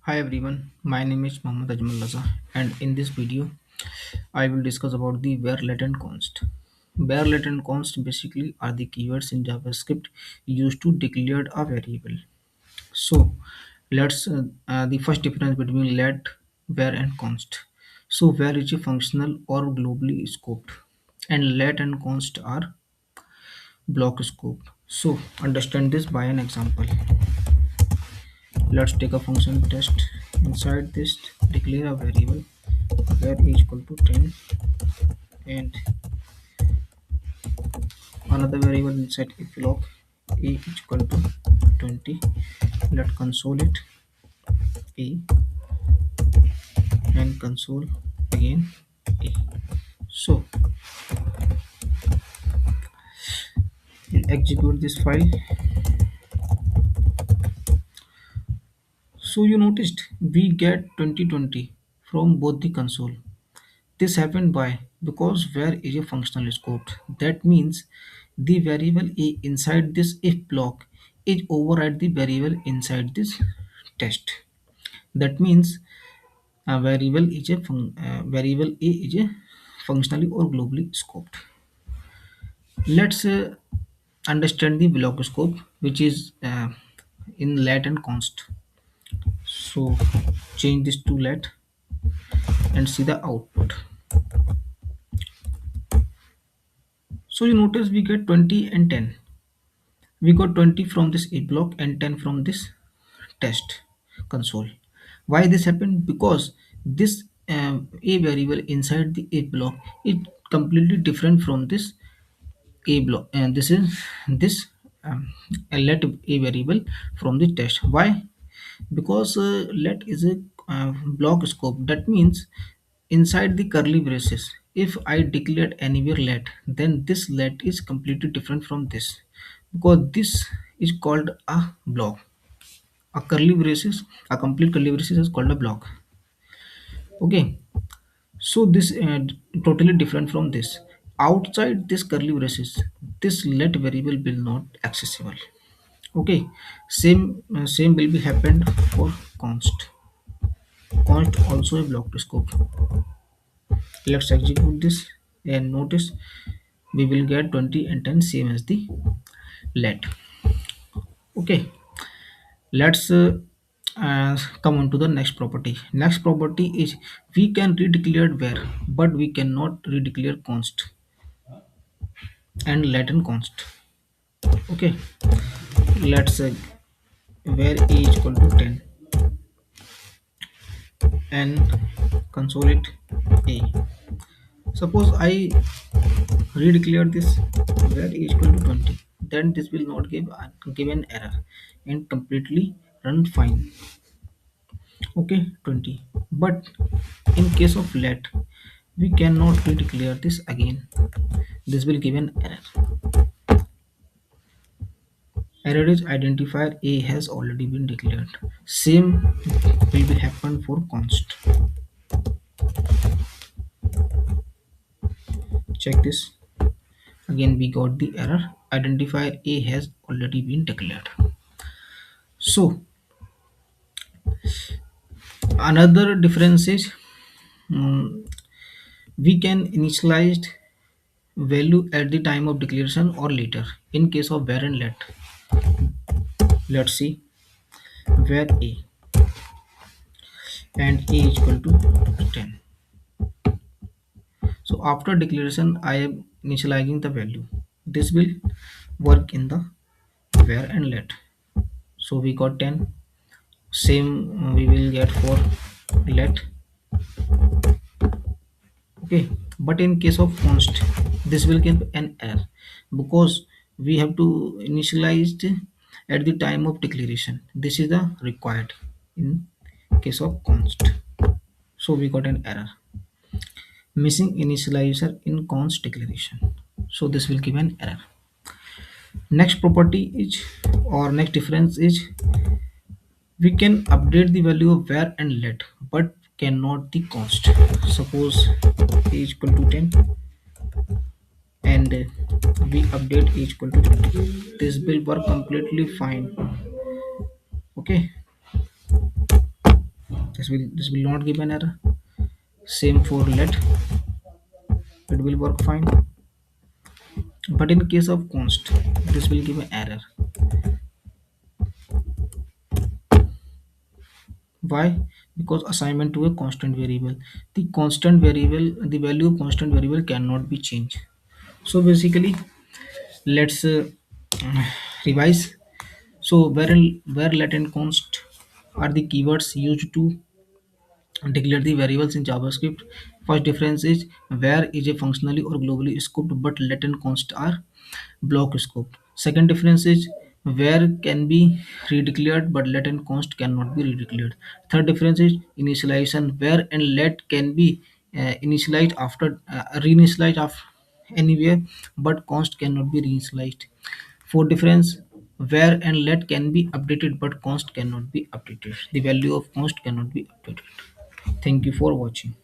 Hi everyone, my name is Mohammad Ajmal Raza and in this video I will discuss about the where let and const. Where let and const basically are the keywords in JavaScript used to declare a variable. So let's the first difference between let, where and const. So where is a functional or globally scoped and let and const are block scoped. So understand this by an example. Let's take a function test. Inside this declare a variable where a is equal to 10 and another variable inside if block a is equal to 20. Let console it a and console again a. So we'll execute this file. So you noticed we get 2020 from both the console. This happened by because where is a functional scope. That means the variable a inside this if block is override the variable inside this test. That means variable a is a functionally or globally scoped. Let's understand the block scope, which is in let and const. So change this to let and see the output. So you notice we get 20 and 10. We got 20 from this a block and 10 from this test console. Why this happened? Because this a variable inside the a block is completely different from this a block, and this is this a let a variable from the test. Why? Because let is a block scope. That means inside the curly braces, if I declared anywhere let, then this let is completely different from this, because this is called a block. A curly braces, a complete curly braces is called a block. Okay, so this totally different from this. Outside this curly braces, this let variable will not accessible. Okay, same will be happened for const. Const also a blocked scope. Let's execute this and notice we will get 20 and 10 same as the let. Okay, let's come on to the next property. Next property is we can redeclare where, but we cannot redeclare const and let and const. Okay, let's where a is equal to 10 and console it a. Suppose I redeclare this where a is equal to 20, then this will not give an error and completely run fine. Okay, 20. But in case of let, we cannot redeclare this again. This will give an error. Error is identifier a has already been declared. Same will be happen for const. Check this. Again we got the error. Identifier a has already been declared. So another difference is mm, we can initialize value at the time of declaration or later in case of where and let. Let's see where a and a is equal to 10. So after declaration I am initializing the value. This will work in the where and let. So we got 10. Same we will get for let. Okay, but in case of const this will give an error because we have to initialize at the time of declaration. This is the required in case of const. So we got an error, missing initializer in const declaration. So this will give an error. Next property is, or next difference is, we can update the value of where and let but cannot the const. Suppose a is equal to 10 and we update a is equal to 20. This will work completely fine. Okay, This will not give an error. Same for let, it will work fine. But in case of const, this will give an error. Why? Because assignment to a constant variable. The value of constant variable cannot be changed. So basically, let's revise. So where let and const are the keywords used to declare the variables in JavaScript. First difference is where is a functionally or globally scoped, but let and const are block scoped. Second difference is where can be redeclared, but let and const cannot be redeclared. Third difference is initialization, where and let can be initialized after reinitialized after anywhere, but const cannot be reinitialized. Fourth difference, where and let can be updated, but const cannot be updated. The value of const cannot be updated. Thank you for watching.